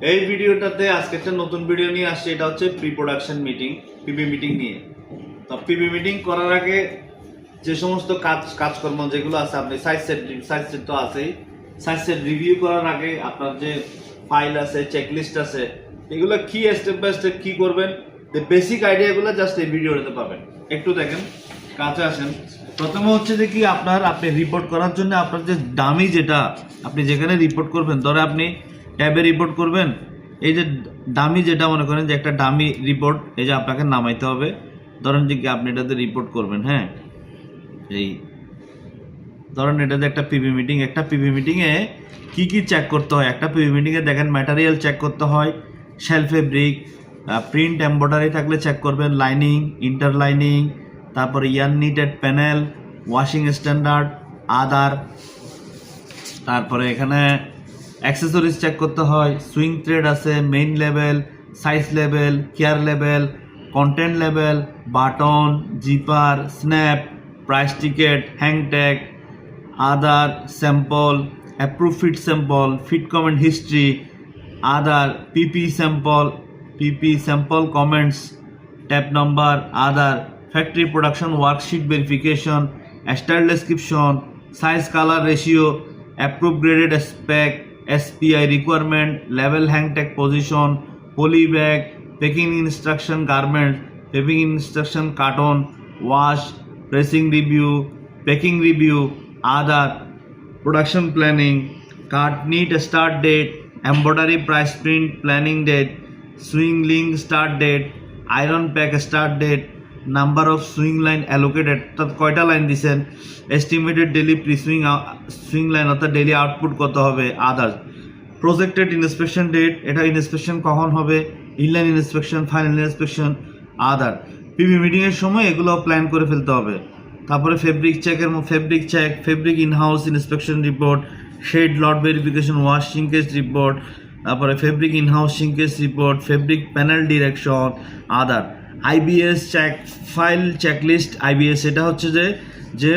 এই ভিডিওটাতে আজকে একটা নতুন ভিডিও নিয়ে আসছে। এটা হচ্ছে pre production meeting, PB meeting নিয়ে। তো পিবি মিটিং করার আগে যে সমস্ত কাজকর্ম যেগুলো আছে, আপনি সাইজ সেট তো আছেই। সাইজ সেট রিভিউ করার আগে আপনার যে ফাইল আছে, চেকলিস্ট আছে, এগুলো কি স্টেপ বাই স্টেপ কি করবেন, বেসিক আইডিয়াগুলো জাস্ট এই ভিডিওতে পাবেন। একটু দেখেন, কাছে আসেন। প্রথমে হচ্ছে যে কি আপনি রিপোর্ট করার জন্য আপনার যে ডামি, যেটা আপনি যেখানে রিপোর্ট করবেন, ধরে আপনি ট্যাবে রিপোর্ট করবেন, এই যে ডামি যেটা মনে করেন যে একটা ডামি রিপোর্ট, এই যে আপনাকে নামাইতে হবে। ধরেন যে কি আপনি এটাতে রিপোর্ট করবেন, হ্যাঁ, এই ধরেন এটাতে একটা পিবি মিটিংয়ে কি কি চেক করতে হয়। একটা পিবি মিটিংয়ে দেখেন ম্যাটেরিয়াল চেক করতে হয়, শেল ফেব্রিক, প্রিন্ট এমব্রয়ডারি থাকলে চেক করবেন, লাইনিং, ইন্টারলাইনিং, তারপরে ইয়ার নিটেড প্যানেল, ওয়াশিং স্ট্যান্ডার্ড, আদার। তারপরে এখানে অ্যাক্সেসরিজ চেক করতে হয়, সুইং থ্রেড আছে, main level, size level, care level, content level, button, zipper, snap, price ticket, hang tag, আদার, sample, approve fit comment history, আদার, পিপি sample comments, tap number, আদার, factory production worksheet verification, style description, size colour ratio, approve graded spec, SPI requirement, লেভেল hang tag position, poly bag, packing instruction garments, packing instruction carton, wash, pressing review, packing review, other, production planning, card need start date, embroidery price print planning date, sewing link start date, iron pack start date, number of sewing line allocated, অর্থাৎ কয়টা line দিছেন, estimated daily pre-sewing sewing line অর্থাৎ daily output কত হবে, others, projected inspection date, এটা inspection কখন হবে, inline inspection, final inspection, other. PB meeting এর সময় এগুলো প্ল্যান করে ফেলতে হবে। তারপরে fabric check, fabric inhouse inspection report, shade lot verification, wash shrinkage report, তারপরে fabric inhouse shrinkage report, fabric panel direction, other. IBS check, file checklist. IBS এটা হচ্ছে যে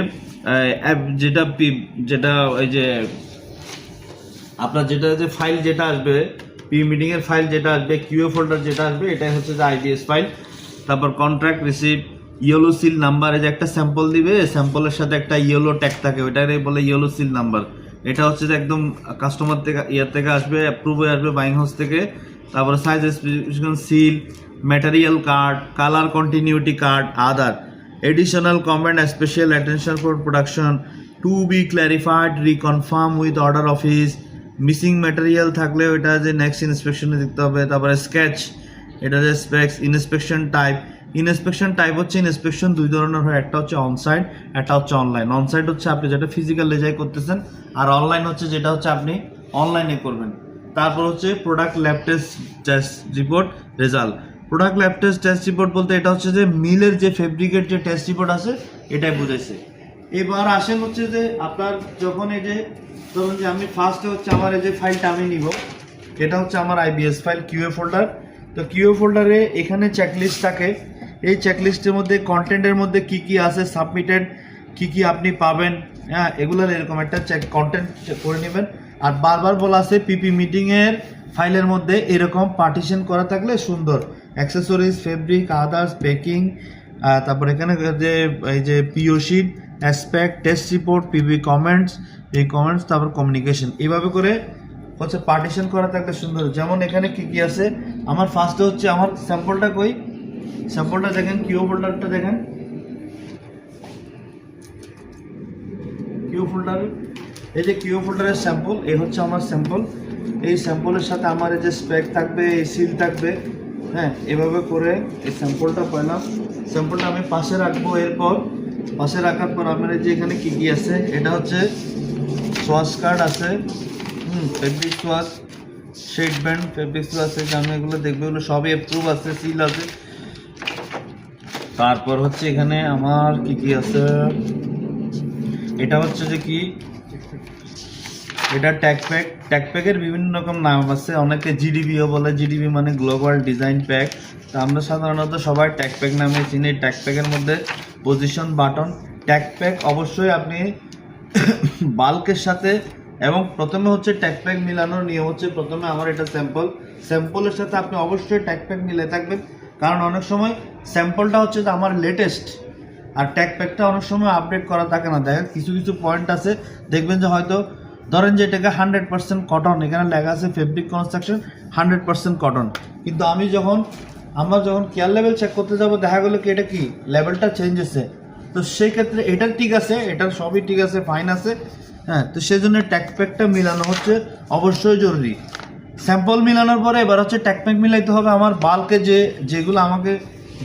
যেটা ওই যে আপনার যেটা যে ফাইল যেটা আসবে, পি মিটিং এর ফাইল যেটা আসবে, কিউ ফোল্ডার যেটা আসবে, এটাই হচ্ছে যে IBS ফাইল। তারপর contract receipt, yellow seal number, এই যে একটা স্যাম্পল দিবে, স্যাম্পলের সাথে একটা ইয়েলো ট্যাগ থাকে, ওইটাই বলে ইয়েলো সিল নাম্বার। এটা হচ্ছে যে একদম কাস্টমার থেকে থেকে আসবে, অ্যাপ্রুভ হয়ে আসবে বাইং হাউস থেকে। তারপরে size specification seal, material card, colour continuity card, other, additional comment, special attention for production, to be clarified, reconfirm with order office, missing material থাকলে ওইটা যে নেক্সট ইন্সপেকশনে দেখতে হবে। তারপরে স্কেচ, এটা যে স্পেক্স, ইন্সপেকশন টাইপ হচ্ছে ইন্সপেকশন দুই ধরনের হয়, একটা হচ্ছে অনসাইট, একটা হচ্ছে অনলাইন। অনসাইট হচ্ছে আপনি যেটা ফিজিক্যাল লেজাই করতেছেন, আর অনলাইন হচ্ছে যেটা হচ্ছে আপনি অনলাইনে করবেন। তারপর হচ্ছে product lab test report result. Product lab test report বলতে এটা হচ্ছে যে মিলের যে ফেব্রিকের যে টেস্ট রিপোর্ট আছে, এটাই বুঝাইছে। এবার আসেন হচ্ছে যে আপনার যখন এই যে ধরুন যে আমি ফার্স্টে হচ্ছে আমার এই যে ফাইলটা আমি নিব, এটা হচ্ছে আমার IBS ফাইল কিউএ ফোল্ডার। তো কিউএ ফোল্ডারে এখানে চেকলিস্ট থাকে, এই চেকলিস্টের মধ্যে কন্টেন্টের মধ্যে কি কি আছে, সাবমিটেড কি কি আপনি পাবেন, হ্যাঁ, এগুলোর এরকম একটা কন্টেন্ট করে নেবেন। আর বারবার বলা আছে পিপি মিটিংয়ের ফাইলের মধ্যে এরকম পার্টিশন করা থাকলে সুন্দর, অ্যাক্সেসরিজ, ফেব্রিক, আদার্স, প্যাকিং, তারপর এখানে যে এই যে PO sheet, aspect, test report, PB comments, এই কমেন্টস, তারপর কমিউনিকেশন, এইভাবে করে হচ্ছে পার্টিশন করা থাকলে সুন্দর। যেমন এখানে কি কি আছে, আমার ফার্স্টে হচ্ছে আমার স্যাম্পলটা কই, স্যাম্পলটা দেখেন, কিউ ফোল্ডারটা দেখেন, কিউ ফোল্ডার, এই যে কিউ ফোল্ডারের স্যাম্পল, এই হচ্ছে আমার স্যাম্পল। এই স্যাম্পলের সাথে আমার এই যে স্পেক থাকবে, এই সিল থাকবে, হ্যাঁ, এভাবে করে এই স্যাম্পলটা পেলাম। স্যাম্পলটা আমি পাশে রাখবো। এরপর পাশে রাখার পর আমার এই যে এখানে কি কি আছে, এটা হচ্ছে সোয়াশ কার্ড আছে, ফেব্রিক সোয়াশ, শেড ব্যান্ড, ফেব্রিক সোয়াশ আছে, আমি এগুলো দেখবো, এগুলো সবই অ্যাপ্রুভ আছে, সিল আছে। তারপর হচ্ছে এখানে আমার কি কি আছে, এটা হচ্ছে যে কি, এটা ট্যাগপ্যাকের বিভিন্ন রকম নাম আছে, অনেকে জিডিবিও বলে, জিডিবি মানে গ্লোবাল ডিজাইন প্যাক। তো আমরা সাধারণত সবাই ট্যাগপ্যাক নামে চিনি। ট্যাগপ্যাকের মধ্যে পজিশন, বাটন, ট্যাগপ্যাক অবশ্যই আপনি বাল্কের সাথে এবং প্রথমে হচ্ছে ট্যাগ প্যাক মিলানোর নিয়ম হচ্ছে, প্রথমে আমার এটা স্যাম্পলের সাথে আপনি অবশ্যই ট্যাগ প্যাক মিলে থাকবেন, কারণ অনেক সময় স্যাম্পলটা হচ্ছে যে আমার লেটেস্ট, আর ট্যাগ প্যাকটা অনেক সময় আপডেট করা থাকে না। দেখেন কিছু কিছু পয়েন্ট আছে, দেখবেন যে হয়তো ধরেন যে এটাকে 100% কটন, এখানে লেখা আছে ফেব্রিক কনস্ট্রাকশন 100% কটন, কিন্তু আমরা যখন কেয়ার লেভেল চেক করতে যাব দেখা গেলো কি এটা কি লেভেলটা চেঞ্জ হয়েছে। তো সেই ক্ষেত্রে এটা ঠিক আছে, এটার সবই ঠিক আছে, ফাইন আছে, হ্যাঁ। তো সেই জন্য ট্যাগ প্যাকটা মিলানো হচ্ছে অবশ্যই জরুরি। স্যাম্পল মিলানোর পরে এবার হচ্ছে ট্যাগ প্যাক মিলাইতে হবে আমার বাল্কে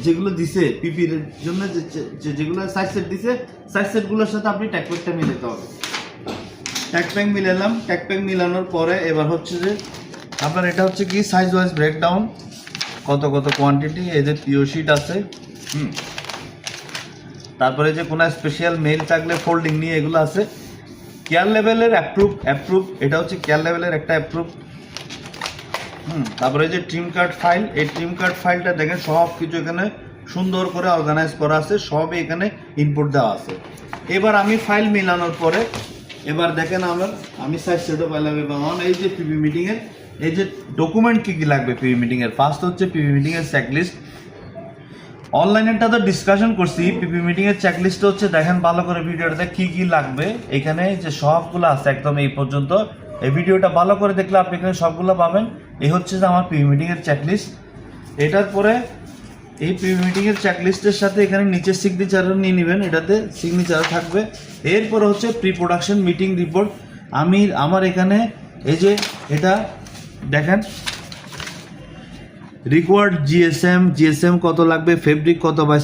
যেগুলো দিছে পিপির জন্য, যেগুলো সাইজ সেট দিছে, সাইজ সেটগুলোর সাথে আপনি ট্যাগ প্যাকটা মিলাতে হবে। ট্যাগ প্যাক মিলালাম, ট্যাগ প্যাক মিলানোর পরে এবার হচ্ছে যে আপনার এটা হচ্ছে কি সাইজ ওয়াইজ ব্রেকডাউন, কত কোয়ান্টিটি, এই যে পিও শিট আছে, তারপরে যে কোনো স্পেশাল মেইল থাকলে ফোল্ডিং নিয়ে এগুলো আছে। কেয়ার লেভেলের অ্যাপ্রুভ, এটা হচ্ছে কেয়ার লেভেলের একটা অ্যাপ্রুভ। তারপরে যে ট্রিম কার্ড ফাইল, এই ট্রিম কার্ড ফাইলটা দেখেন সব কিছু এখানে সুন্দর করে অর্গানাইজ করা আছে, সবই এখানে ইনপুট দেওয়া আছে। এবার আমি ফাইল মিলানোর পরে এবার দেখেন আমি সাইজ সেটও পাইলাম। এবং এই যে পিবি মিটিংয়ের এই যে ডকুমেন্ট কী কী লাগবে পিবি মিটিংয়ের, ফার্স্ট হচ্ছে পিবি মিটিংয়ের চেকলিস্ট। অনলাইনেরটা তো ডিসকাশন করছি, পিপি মিটিংয়ের চেকলিস্ট হচ্ছে দেখেন ভালো করে ভিডিওটাতে কী কী লাগবে, এখানে যে সবগুলো আছে একদম এই পর্যন্ত। এই ভিডিওটা ভালো করে দেখলে আপনি এখানে সবগুলো পাবেন। এই হচ্ছে যে আমার পিপি মিটিংয়ের চেকলিস্ট। এটার পরে এই পিপি মিটিংয়ের চেকলিস্টের সাথে এখানে নিচে সিগনেচারও নিয়ে নেবেন, এটাতে সিগনেচারও থাকবে। এরপরে হচ্ছে প্রি প্রোডাকশন মিটিং রিপোর্ট। আমার এখানে এই যে এটা দেখেন রিকোয়ার্ড জিএসএম কত লাগবে, ফেব্রিক কত, বা